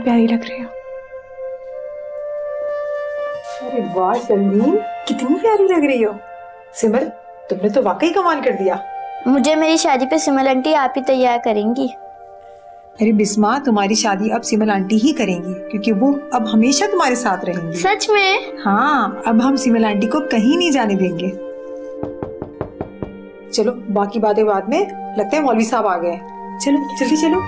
प्यारी लग रही हो। अरे वाह शर्मीन, कितनी प्यारी लग रही हो। सिमर, तुमने तो वाकई कमाल कर दिया। मुझे मेरी शादी पे सिमर आंटी आप ही तैयार करेंगी। अरे बिस्मा, तुम्हारी शादी अब सिमर आंटी ही करेंगी क्योंकि वो अब हमेशा तुम्हारे साथ रहेंगी। सच में? हाँ, अब हम सिमर आंटी को कहीं नहीं जाने देंगे। चलो बाकी बातें बाद में, लगता है मौलवी साहब आ गए। चलो जल्दी चलो।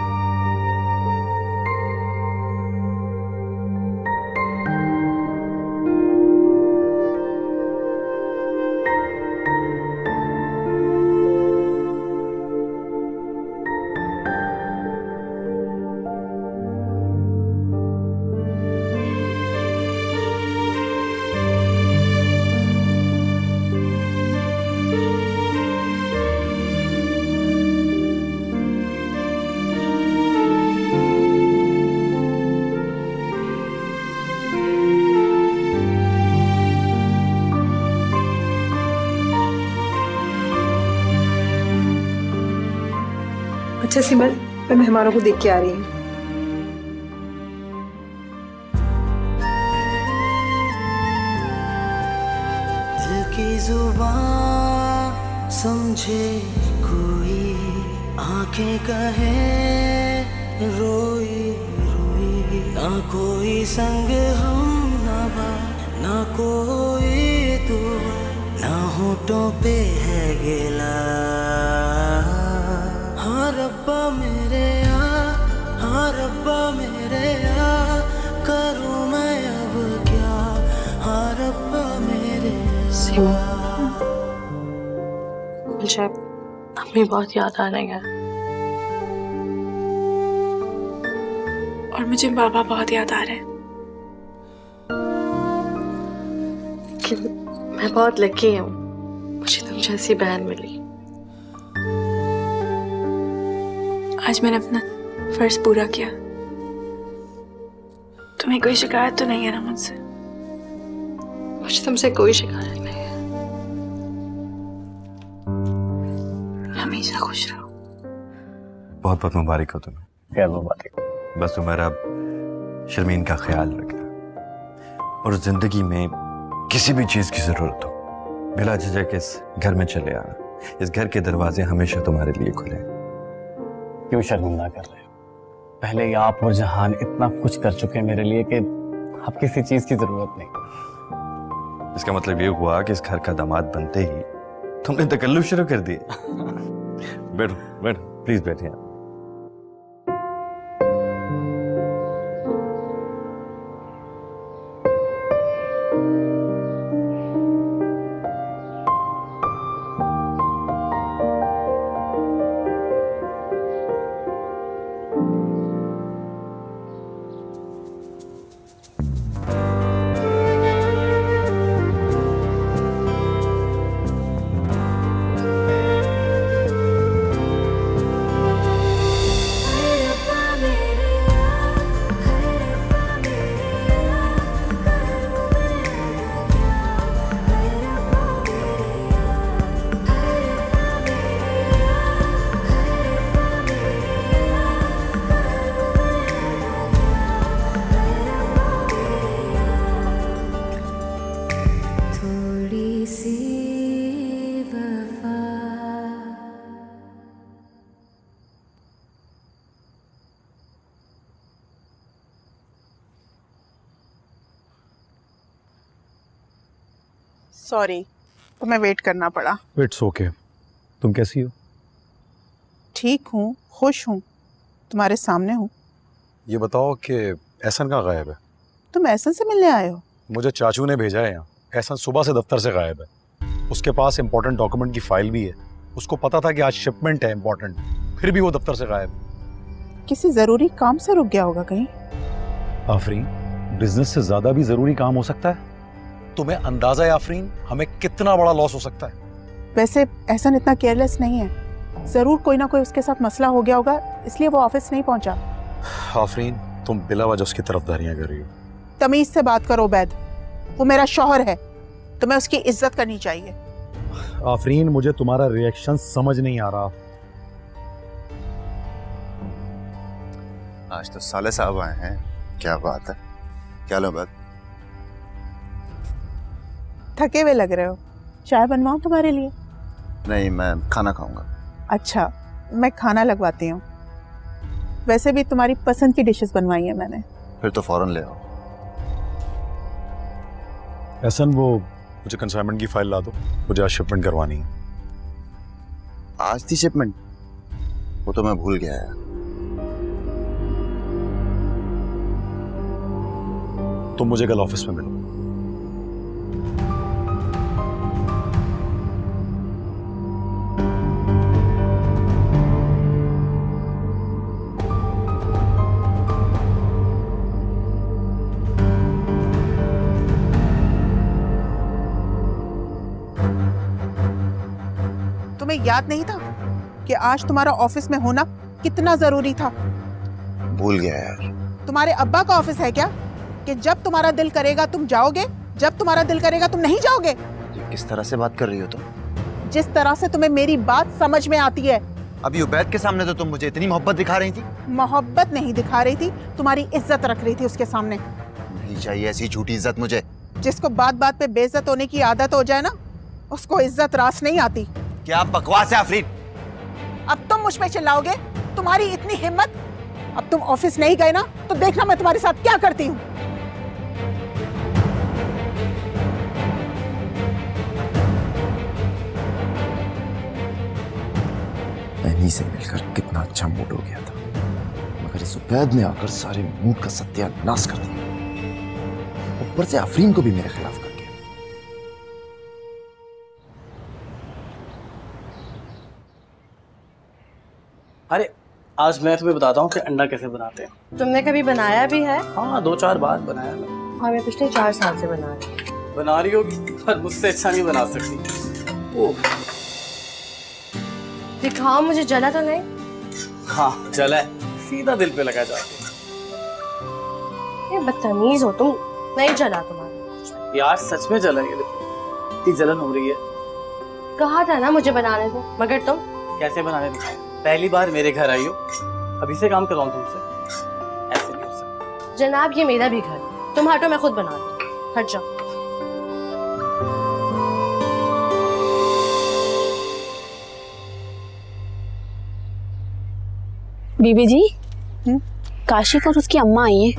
अच्छा सिमर, मैं मेहमानों को देख के आ रही हूँ। दिल की जुबान समझे कोई, आंखें कहे रोई रोई, ना कोई संग हम नवा, ना कोई दुआ, ना होठों पे है गिला। हाँ रब्बा मेरे हाँ रब्बा मेरे करूँ मैं अब क्या, हाँ रब्बा मेरे। मुझे अम्मी बहुत याद आ रही है और मुझे बाबा बहुत याद आ रहे हैं। मैं बहुत लकी हूँ, मुझे तुम जैसी बहन मिली। आज मैंने अपना फर्ज पूरा किया। तुम्हें कोई शिकायत तो नहीं है ना मुझसे? मुझे तुमसे कोई शिकायत नहीं है। हमेशा खुश रहो। बहुत बहुत मुबारक हो तुम्हें। खैर मुबारक। बस तुम्हारा शर्मीन का ख्याल रखना और जिंदगी में किसी भी चीज की जरूरत हो बिला झिझक इस घर में चले आना। इस घर के दरवाजे हमेशा तुम्हारे लिए खुले हैं। क्यों शर्मिंदा कर रहे हो? पहले ही आप और जहान इतना कुछ कर चुके हैं मेरे लिए कि अब किसी चीज की जरूरत नहीं। इसका मतलब ये हुआ कि इस घर का दामाद बनते ही तुमने तकल्लुफ शुरू कर दिए। बैठो बैठो, प्लीज बैठिए। सॉरी, तुम्हें वेट करना पड़ा। It's okay. तुम कैसी हो? ठीक हूँ, खुश हूँ, तुम्हारे सामने हूँ। ये बताओ कि एहसन कहाँ गायब है? तुम एहसन से मिलने आए हो? मुझे चाचू ने भेजा है यहाँ। एहसन सुबह से दफ्तर से गायब है। उसके पास इम्पोर्टेंट डॉक्यूमेंट की फाइल भी है। उसको पता था कि आज शिपमेंट है इम्पोर्टेंट, फिर भी वो दफ्तर से गायब। किसी जरूरी काम से रुक गया होगा कहीं। आफरीन, बिजनेस से ज्यादा भी जरूरी काम हो सकता है। तुम्हें अंदाजा है आफरीन, हमें कितना बड़ा लॉस हो सकता है? वैसे एहसन इतना केयरलेस नहीं है। जरूर कोई ना कोई उसके साथ मसला हो गया होगा, इसलिए वो ऑफिस नहीं पहुंचा। आफरीन, तुम बिला वजह उसकी तरफदारियां कर रही हो। तमीज से बात करो बैद, वो मेरा शौहर है, तुम्हें उसकी इज्जत करनी चाहिए। आफरीन, मुझे तुम्हारा रिएक्शन समझ नहीं आ रहा। आज तो साले साहब आए हैं, क्या बात है, क्या लो बात? थके हुए लग रहे हो, चाय बनवाऊं तुम्हारे लिए? नहीं, मैं खाना खाऊंगा। अच्छा, मैं खाना लगवाती हूँ। वैसे भी तुम्हारी पसंद की डिशेस बनवाई है मैंने। फिर तो फौरन ले आओ। एहसन, वो मुझे कंसाइनमेंट की फाइल ला दो, मुझे आज शिपमेंट करवानी है। आज थी शिपमेंट? वो तो मैं भूल गया है। तुम मुझे कल ऑफिस में मिलो। तुम्हें याद नहीं था कि आज तुम्हारा ऑफिस में होना कितना जरूरी था? भूल गया यार। तुम्हारे अब्बा का ऑफिस है क्या कि जब तुम्हारा दिल करेगा तुम जाओगे, जब तुम्हारा दिल करेगा तुम नहीं जाओगे? ये किस तरह से बात कर रही हो तुम? जिस तरह से तुम्हें मेरी बात समझ में आती है। अभी उबैद के सामने तो तुम मुझे इतनी मोहब्बत दिखा रही थी। मोहब्बत नहीं दिखा रही थी, तुम्हारी इज्जत रख रही थी उसके सामने। नहीं चाहिए ऐसी झूठी इज्जत मुझे। जिसको बात बात पे बेइज्जत होने की आदत हो जाए ना, उसको इज्जत रास नहीं आती। क्या बकवास है आफरीन? अब तुम मुझ पे चिल्लाओगे? तुम्हारी इतनी हिम्मत? अब तुम ऑफिस नहीं गए ना तो देखना मैं तुम्हारे साथ क्या करती हूँ। ऐनी से मिलकर कितना अच्छा मूड हो गया था, मगर इस उबैद ने आकर सारे मूड का सत्यानाश कर दिया। ऊपर से आफरीन को भी मेरे खिलाफ कर दिया। अरे आज मैं तुम्हें बताता हूँ कि अंडा कैसे बनाते हैं। तुमने कभी बनाया भी है? हाँ, 2-4 बार बनाया मैं। हाँ, मैं पिछले 4 साल से बना रही हूँ। बना रही होगी पर मुझसे अच्छा नहीं बना सकती। ओह, दिखाओ मुझे, जला तो नहीं? हाँ जला है, सीधा दिल पे लगा जाती ये बदतमीज हो तुम। नहीं जला तुम्हारा यार, सच में जला है, इतनी जलन हो रही है। कहा था ना मुझे बनाने को, मगर तुम। कैसे बनाने दिखाओ? पहली बार मेरे घर आई हो, अभी से काम करवाऊं तुमसे? ऐसे नहीं हो सकता। जनाब ये मेरा भी घर है, तुम हटो मैं खुद बना दूँ। हट जाओ। बीबी जी, काशिफ और उसकी अम्मा आई हैं।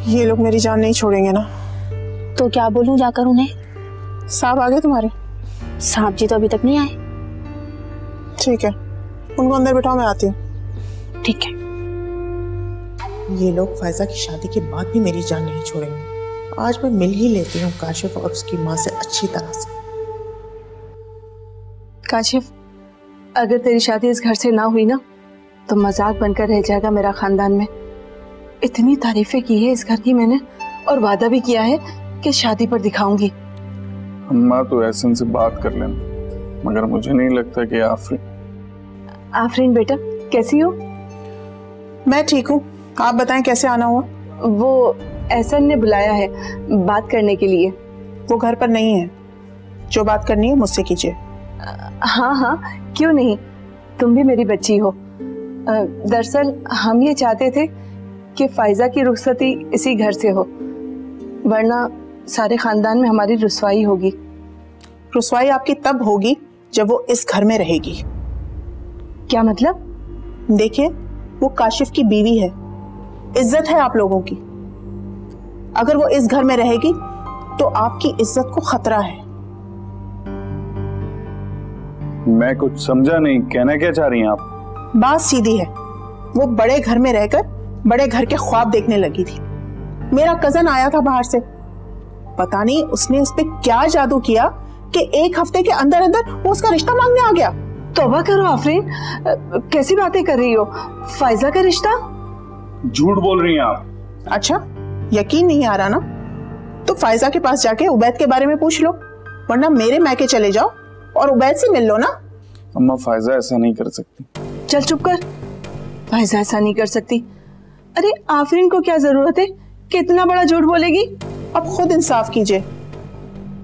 ये लोग मेरी जान नहीं छोड़ेंगे ना? तो क्या बोलूं जाकर उन्हें? साहब आ गए तुम्हारे? साहब जी तो अभी तक नहीं आए। ठीक है, उनको अंदर बिठाओ, मैं आती हूँ। ठीक है। ये लोग फैजा की शादी के बाद भी मेरी जान नहीं छोड़ेंगे। आज मैं मिल ही लेती हूँ काशिफ और उसकी माँ से अच्छी तरह से। काशिफ, अगर तेरी शादी इस घर से ना हुई ना तो मजाक बनकर रह जाएगा मेरा खानदान में। इतनी तारीफें की है इस घर की मैंने, और वादा भी किया है कि शादी पर दिखाऊंगी। अम्मा तो एहसन से बात कर लेना, मगर मुझे नहीं लगता कि आफरीन बेटा कैसी हो? मैं ठीक हूँ, आप बताएं कैसे आना हुआ? वो एहसन ने बुलाया है बात करने के लिए। वो घर पर नहीं है, जो बात करनी है मुझसे कीजिए। हाँ हाँ क्यों नहीं, तुम भी मेरी बच्ची हो। दरअसल हम ये चाहते थे कि फाइजा की रुखसती इसी घर से हो, वरना सारे खानदान में हमारी रुसवाई होगी। रुसवाई आपकी तब होगी जब वो इस घर में रहेगी। क्या मतलब? देखिए, वो काशिफ की बीवी है, इज्जत है आप लोगों की। अगर वो इस घर में रहेगी तो आपकी इज्जत को खतरा है। मैं कुछ समझा नहीं, कहना क्या चाह रही हैं आप? बात सीधी है, वो बड़े घर में रहकर बड़े घर के ख्वाब देखने लगी थी। मेरा कजन आया था बाहर से, पता नहीं उसने उस पे क्या जादू किया कि 1 हफ्ते के अंदर अंदर वो उसका रिश्ता मांगने आ गया। तौबा करो आफरीन, कैसी बातें कर रही हो? फाइजा का रिश्ता? झूठ बोल रही हैं आप। अच्छा, यकीन नहीं आ रहा ना? तो फाइजा के पास जाके उबैद के बारे में पूछ लो, वरना मेरे मैके चले जाओ और उबैद से मिल लो ना। अम्मा, फाइजा ऐसा नहीं कर सकती। चल चुप कर, फाइजा ऐसा नहीं कर सकती। अरे आफरीन को क्या जरूरत है कि इतना बड़ा झूठ बोलेगी? अब खुद इंसाफ कीजिए,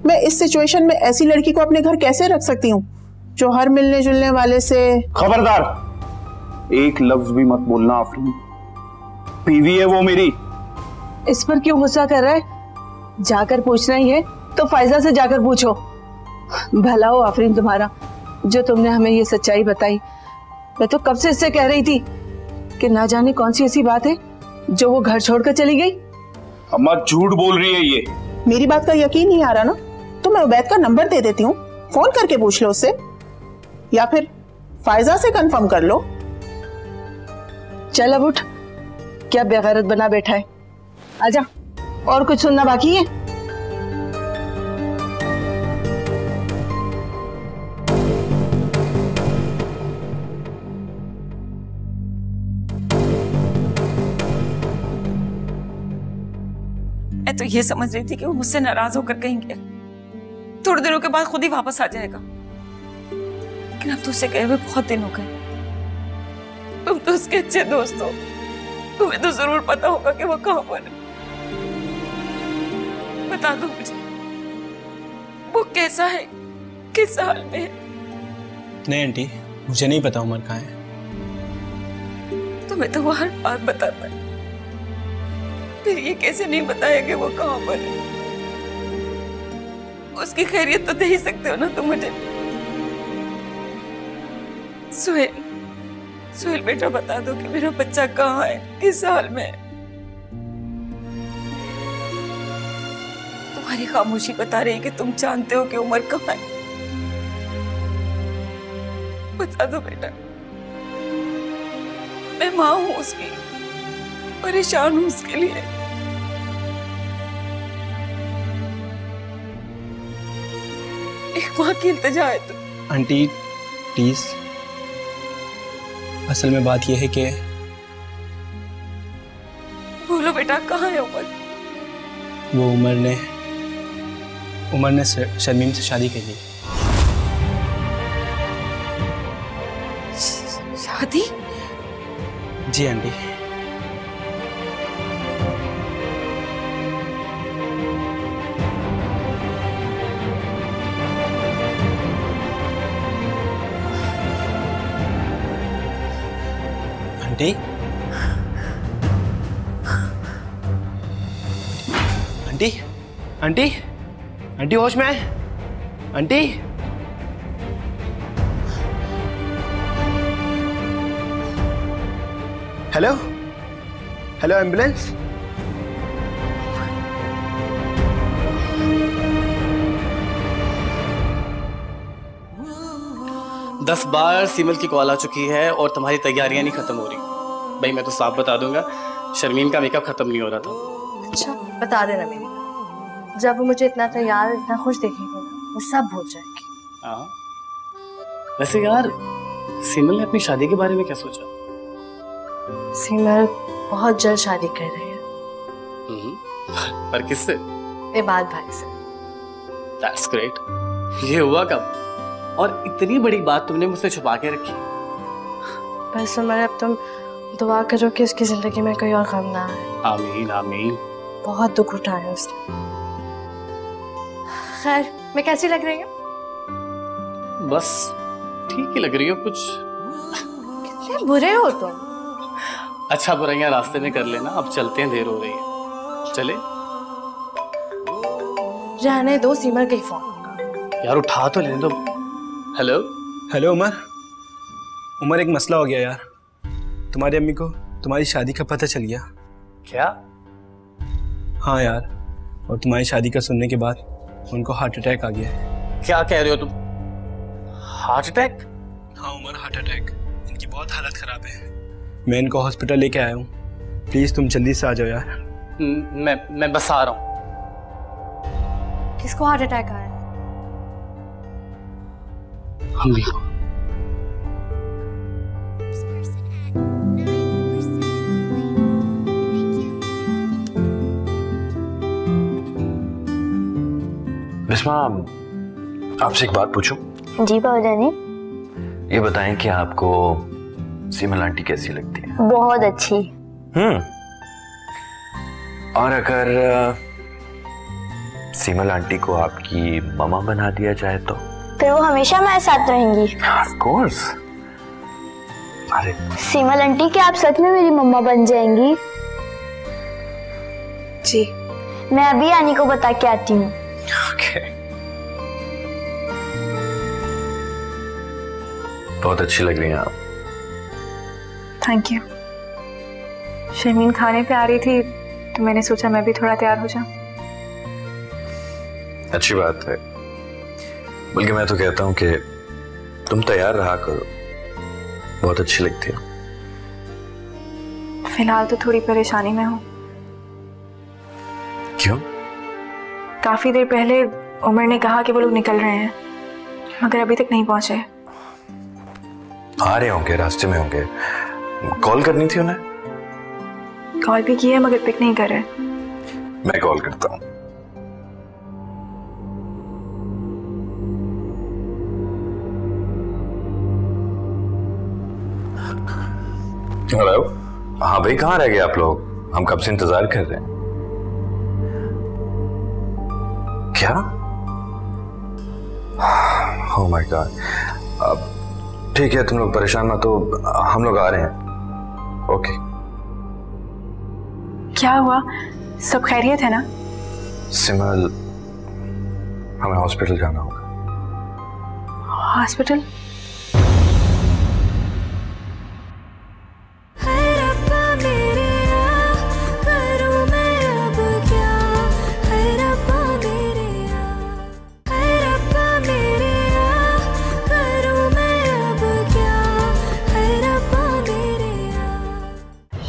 मैं इस सिचुएशन में ऐसी लड़की को अपने घर कैसे रख सकती हूँ जो हर मिलने जुलने वाले से। खबरदार, एक लफ्ज भी मत बोलना आफरीन। बीवी है वो मेरी। इस पर क्यों गुस्सा कर रहा है? जाकर पूछना ही है तो फायजा से जाकर पूछो। भला हो आफरीन तुम्हारा जो तुमने हमें ये सच्चाई बताई। मैं तो कब से इससे कह रही थी कि ना जाने कौन सी ऐसी बात है जो वो घर छोड़कर चली गई। अम्मा झूठ बोल रही है ये। मेरी बात का यकीन नहीं आ रहा ना, तो मैं उबैद का नंबर दे देती हूँ, फोन करके पूछ लो उससे, या फिर फायजा से कंफर्म कर लो। चल अब उठ, क्या बेगैरत बना बैठा है। आजा, और कुछ सुनना बाकी है? मैं तो ये समझ रही थी कि वो मुझसे नाराज होकर कहीं गया, थोड़े दिनों के बाद खुद ही वापस आ जाएगा, लेकिन अब तो उसे गए हुए बहुत दिन हो गए। तुम तो उसके अच्छे दोस्त हो, तुम्हें तो जरूर पता होगा कि वो कहाँ पर है। बता दो मुझे, वो कैसा है, किस हाल में है? नहीं आंटी, मुझे नहीं पता उमर कहाँ है। तुम्हें तो वो हर बात बताता है, फिर ये कैसे नहीं बताया कि वो कहाँ पर है? उसकी खैरियत तो दे ही सकते हो ना तुम मुझे। सुहेल, सुहेल बेटा बता दो कि मेरा बच्चा कहाँ है, किस हाल में है? तुम्हारी खामोशी बता रही है कि तुम जानते हो कि उमर कहाँ है। बता दो बेटा, मैं माँ हूं उसकी, परेशान हूं उसके लिए। एक माँ की इल्तिजा है तो। आंटी प्लीज, असल में बात यह है कि बोलो बेटा, कहाँ है उमर? वो उमर ने शर्मीन से शादी कर ली। शादी? जी aunty. Aunty, aunty, aunty, aunty होश में? Aunty, hello, hello ambulance. दस बार सीमल की कॉल आ चुकी है और तुम्हारी तैयारियां नहीं खत्म हो रही। भाई मैं तो साफ बता दूंगा, शर्मीन का मेकअप खत्म नहीं हो रहा था। अच्छा बता देना मेरी, जब वो मुझे इतना तैयार इतना खुश देखेगी ना, वो सब भूल जाएगी। हाँ, वैसे यार सीमल ने अपनी शादी के बारे में क्या सोचा? सीमल बहुत जल्द शादी कर रही है। पर किससे? इबाद भाई से। That's great। ये हुआ कब? और इतनी बड़ी बात तुमने मुझसे छुपा के रखी? बस उमर, अब तुम दुआ करो कि उसकी जिंदगी में कोई और गम ना आए। आमीन आमीन। बहुत दुख उठाया उसने। खैर, मैं कैसी लग रही हूँ? बस ठीक ही लग रही हो कुछ। कितने बुरे हो तुम। अच्छा बुराइयां रास्ते में कर लेना, अब चलते हैं, देर हो रही है। चले? रहने दो, सीमल का ही फोन। यार उठा तो लेने दो। हेलो, हेलो उमर, एक मसला हो गया यार। तुम्हारी अम्मी को तुम्हारी शादी का पता चल गया। क्या? हाँ यार, और तुम्हारी शादी का सुनने के बाद उनको हार्ट अटैक आ गया है। क्या कह रहे हो तुम? Heart attack? हाँ उमर, हार्ट अटैक। इनकी बहुत हालत खराब है। मैं इनको हॉस्पिटल लेके आया हूँ, प्लीज तुम जल्दी से आ जाओ यार। मैं बस आ रहा हूँ। किसको हार्ट अटैक आया? अम्मी को। बिस्मा, आपसे एक बात पूछूं? जी बाबूजानी। ये बताएं कि आपको सीमल आंटी कैसी लगती है? बहुत अच्छी। और अगर सीमल आंटी को आपकी ममा बना दिया जाए तो? फिर वो हमेशा मेरे साथ रहेंगी। Of course. अरे सीमल आंटी, क्या आप सच में मेरी मम्मा बन जाएंगी? जी मैं अभी आनी को बता के आती हूँ। बहुत अच्छी लग रही हैं आप। Thank you. शर्मीन खाने पे आ रही थी तो मैंने सोचा मैं भी थोड़ा तैयार हो जाऊं। अच्छी बात है, बल्कि मैं तो कहता हूँ कि तुम तैयार रहा करो, बहुत अच्छी लगती हो। फिलहाल तो थोड़ी परेशानी में हूँ। क्यों? काफी देर पहले उमर ने कहा कि वो लोग निकल रहे हैं, मगर अभी तक नहीं पहुंचे। आ रहे होंगे, रास्ते में होंगे। कॉल करनी थी उन्हें। कॉल भी की है मगर पिक नहीं कर रहे। मैं कॉल करता हूँ। हेलो। हाँ भाई, कहाँ रह गए आप लोग? हम कब से इंतजार कर रहे हैं। क्या? Oh my God. अब ठीक है, तुम लोग परेशान मत हो, हम लोग आ रहे हैं। ओके। क्या हुआ? सब खैरियत है ना? सिमल, हमें हॉस्पिटल जाना होगा। हॉस्पिटल?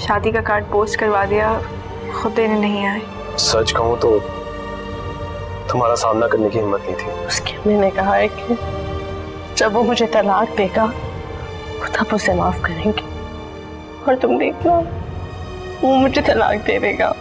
शादी का कार्ड पोस्ट करवा दिया, खुद देने नहीं आए। सच कहूँ तो तुम्हारा सामना करने की हिम्मत नहीं थी। उसके मैंने कहा है कि जब वो मुझे तलाक देगा तब उसे माफ करेंगे, और तुम देखना वो मुझे तलाक दे देगा।